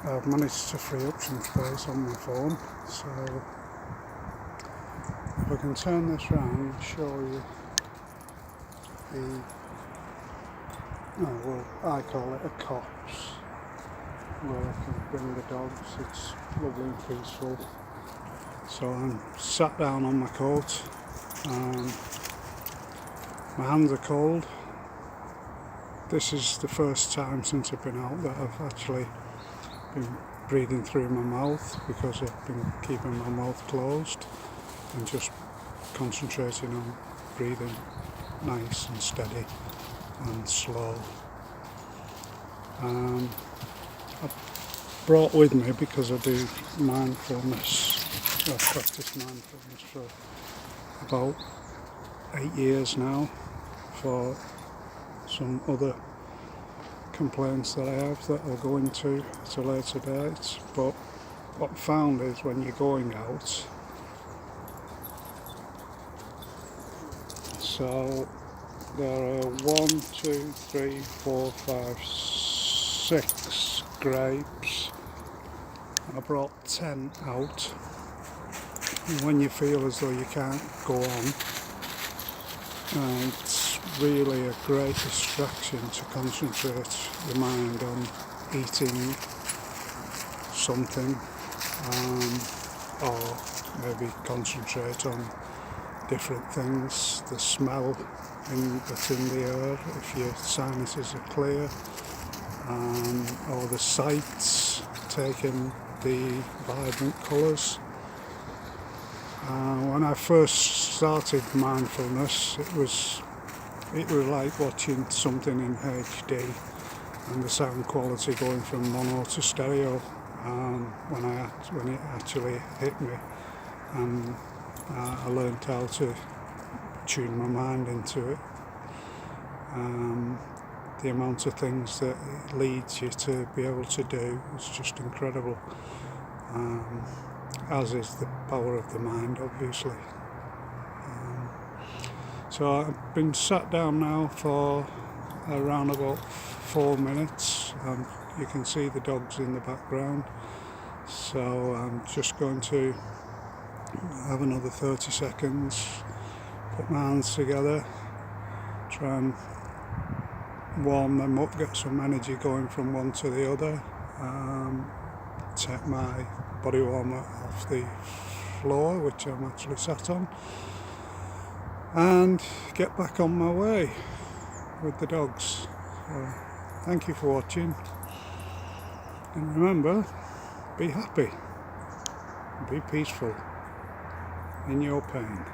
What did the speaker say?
I've managed to free up some space on my phone, so if I can turn this round and show you I call it a copse, where I can bring the dogs. It's lovely and peaceful. So I'm sat down on my coat, my hands are cold. This is the first time since I've been out that I've actually been breathing through my mouth, because I've been keeping my mouth closed and just concentrating on breathing nice and steady and slow. I've brought with me, because I do mindfulness, I've practiced mindfulness for about 8 years now for some other complaints that I have that I'll go into at a later date. But what I found is, when you're going out, so there are 6 grapes. I brought 10 out. And when you feel as though you can't go on, it's really a great distraction to concentrate your mind on eating something, or maybe concentrate on different things, the smell that's in the air if your sinuses are clear, or the sights, taking the vibrant colours. When I first started mindfulness, it was like watching something in HD, and the sound quality going from mono to stereo. When it actually hit me, and I learned how to tune my mind into it. The amount of things that it leads you to be able to do is just incredible, as is the power of the mind, obviously. So I've been sat down now for around about 4 minutes. You can see the dogs in the background, so I'm just going to have another 30 seconds, put my hands together, try and warm them up, get some energy going from one to the other, take my body warmer off the floor, which I'm actually sat on, and get back on my way with the dogs. So, thank you for watching, and remember, be happy, be peaceful in your pain.